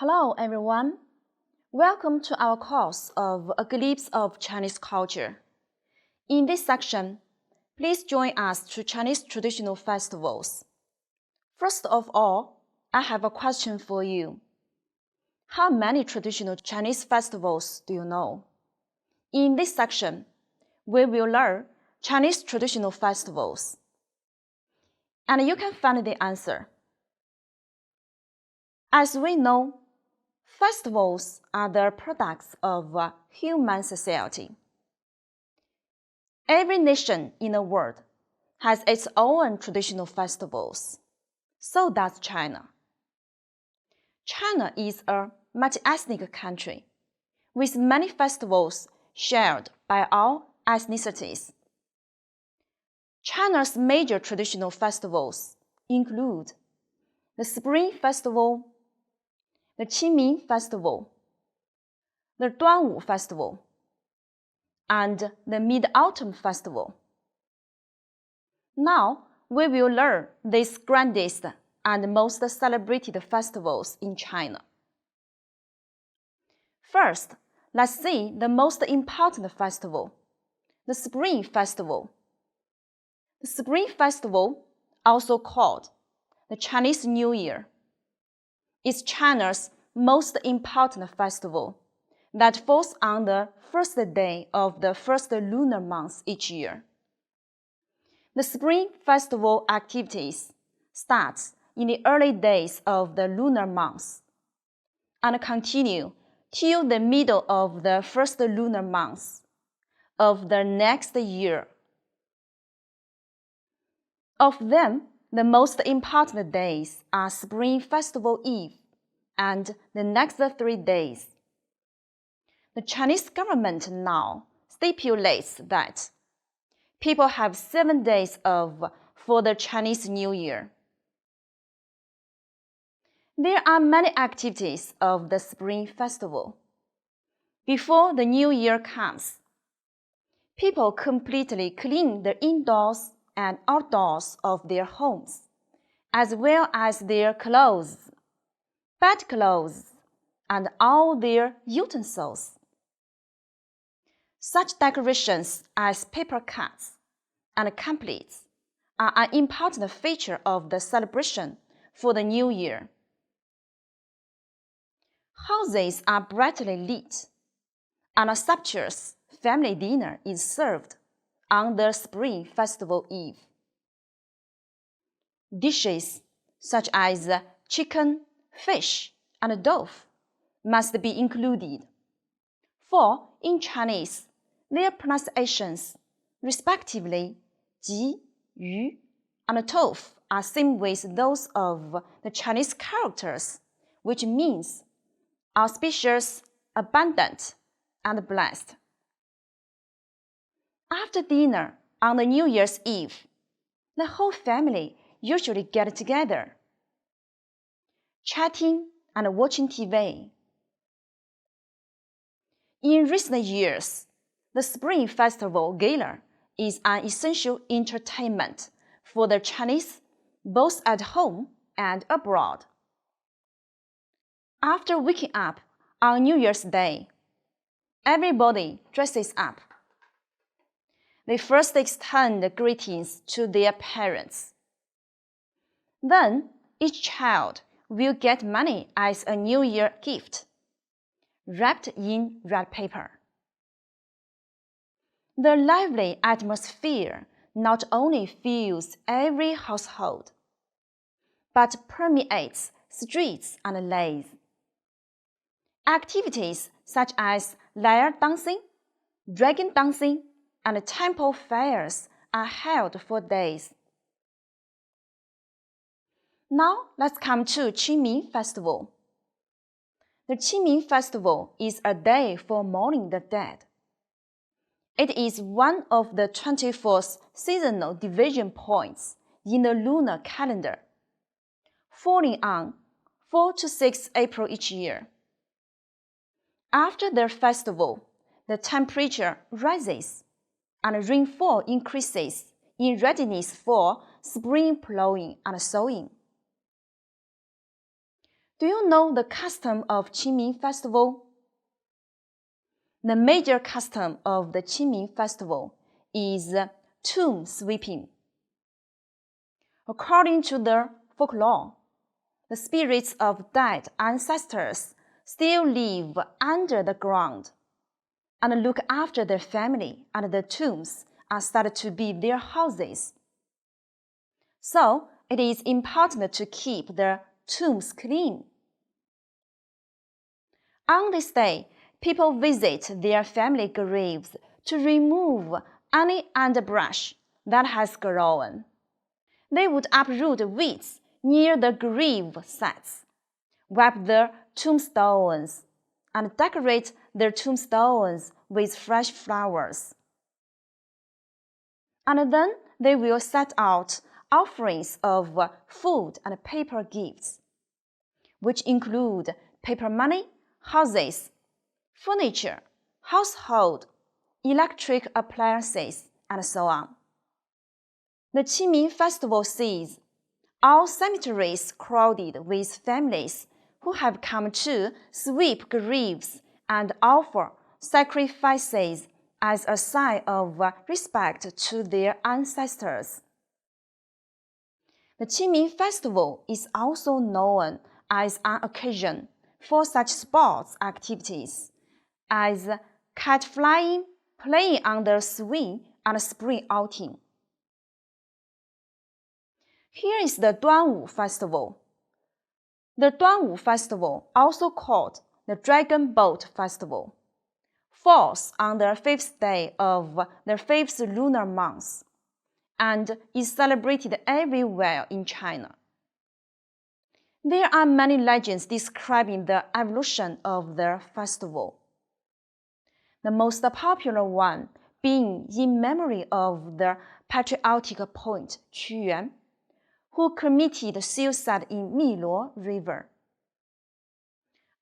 Hello everyone, welcome to our course of A Glimpse of Chinese Culture. In this section, please join us to Chinese traditional festivals. First of all, I have a question for you. How many traditional Chinese festivals do you know? In this section, we will learn Chinese traditional festivals. And you can find the answer. As we know, festivals are the products of human society. Every nation in the world has its own traditional festivals. So does China. China is a multi-ethnic country with many festivals shared by all ethnicities. China's major traditional festivals include the Spring Festival, the Qingming Festival, the Duanwu Festival, and the Mid-Autumn Festival. Now, we will learn these grandest and most celebrated festivals in China. First, let's see the most important festival, the Spring Festival. The Spring Festival, also called the Chinese New Year, is China's most important festival that falls on the first day of the first lunar month each year. The Spring Festival activities start in the early days of the lunar month and continue till the middle of the first lunar month of the next year. Of them, the most important days are Spring Festival Eve and the next 3 days. The Chinese government now stipulates that people have 7 days for the Chinese New Year. There are many activities of the Spring Festival. Before the New Year comes, people completely clean the indoors and outdoors of their homes, as well as their clothes, bedclothes, and all their utensils. Such decorations as paper cuts and completes are an important feature of the celebration for the New Year. Houses are brightly lit, and a sumptuous family dinner is served on the Spring Festival Eve. Dishes such as chicken, fish, and dove must be included, for in Chinese, their pronunciations, respectively, ji, yu, and tofu, are same with those of the Chinese characters, which means auspicious, abundant, and blessed. After dinner on the New Year's Eve, the whole family usually get together, chatting and watching TV. In recent years, the Spring Festival Gala is an essential entertainment for the Chinese both at home and abroad. After waking up on New Year's Day, everybody dresses up. They first extend greetings to their parents. Then, each child will get money as a New Year gift, wrapped in red paper. The lively atmosphere not only fills every household, but permeates streets and lanes. Activities such as lyre dancing, dragon dancing, and temple fairs are held for days. Now let's come to Qingming Festival. The Qingming Festival is a day for mourning the dead. It is one of the 24th seasonal division points in the lunar calendar, falling on 4 to 6 April each year. After the festival, the temperature rises and rainfall increases in readiness for spring plowing and sowing. Do you know the custom of Qingming Festival? The major custom of the Qingming Festival is tomb sweeping. According to the folklore, the spirits of dead ancestors still live under the ground and look after their family, and the tombs are said to be their houses. So, it is important to keep their tombs clean. On this day, people visit their family graves to remove any underbrush that has grown. They would uproot weeds near the grave sites, wipe their tombstones, and decorate their tombstones with fresh flowers. And then they will set out offerings of food and paper gifts, which include paper money, houses, furniture, household, electric appliances, and so on. The Qingming Festival sees all cemeteries crowded with families who have come to sweep graves and offer sacrifices as a sign of respect to their ancestors. The Qingming Festival is also known as an occasion for such sports activities as kite flying, playing on the swing, and spring outing. Here is the Duanwu Festival. The Duanwu Festival, also called the Dragon Boat Festival, falls on the 5th day of the 5th lunar month and is celebrated everywhere in China. There are many legends describing the evolution of the festival. The most popular one being in memory of the patriotic poet Qu Yuan, who committed suicide in Miluo River.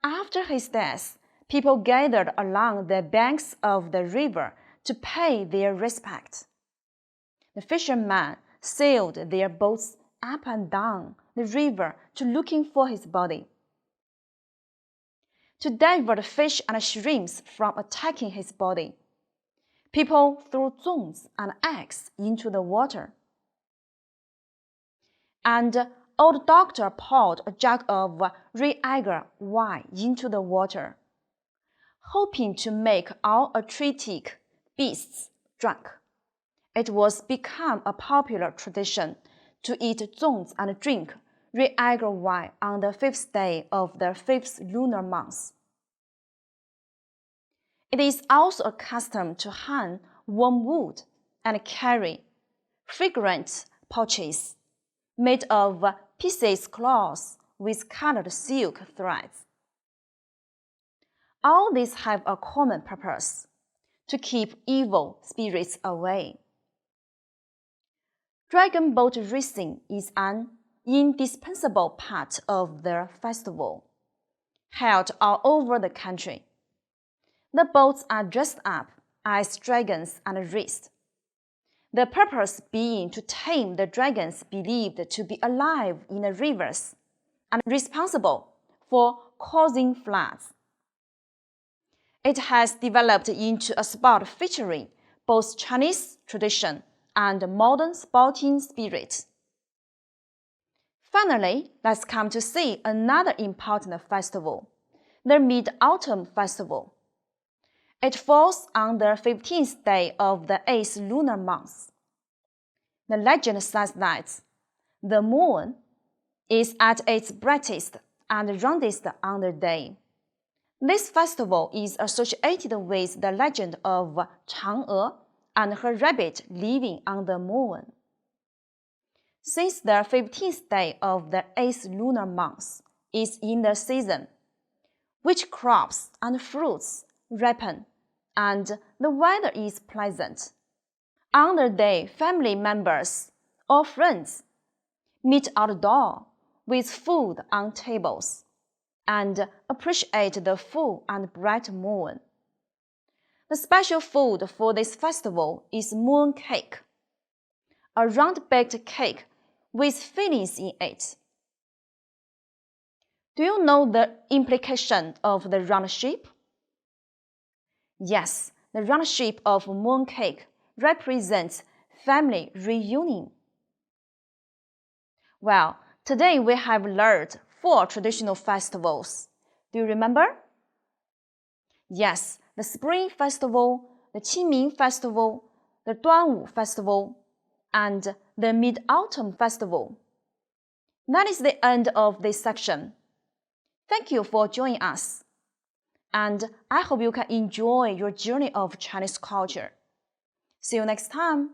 After his death, people gathered along the banks of the river to pay their respect. The fishermen sailed their boats up and down the river to looking for his body. To divert fish and shrimps from attacking his body, people threw stones and eggs into the water. And old doctor poured a jug of Re-Agar wine into the water, hoping to make all arthritic beasts drunk. It was become a popular tradition to eat zongs and drink Re-Agar wine on the 5th day of the 5th lunar month. It is also a custom to hang warm wood and carry fragrant pouches made of pieces cloth with colored silk threads. All these have a common purpose: to keep evil spirits away. Dragon boat racing is an indispensable part of the festival, held all over the country. The boats are dressed up as dragons and raced, the purpose being to tame the dragons believed to be alive in the rivers and responsible for causing floods. It has developed into a sport featuring both Chinese tradition and modern sporting spirit. Finally, let's come to see another important festival, the Mid-Autumn Festival. It falls on the 15th day of the 8th lunar month. The legend says that the moon is at its brightest and roundest on the day. This festival is associated with the legend of Chang'e and her rabbit living on the moon. Since the 15th day of the 8th lunar month is in the season, which crops and fruits ripen, and the weather is pleasant, on the day family members or friends meet outdoors with food on tables and appreciate the full and bright moon. The special food for this festival is moon cake, a round-baked cake with fillings in it. Do you know the implication of the round shape? Yes, the round shape of mooncake represents family reunion. Well, today we have learned 4 traditional festivals. Do you remember? Yes, the Spring Festival, the Qingming Festival, the Duanwu Festival, and the Mid-Autumn Festival. That is the end of this section. Thank you for joining us. And I hope you can enjoy your journey of Chinese culture. See you next time.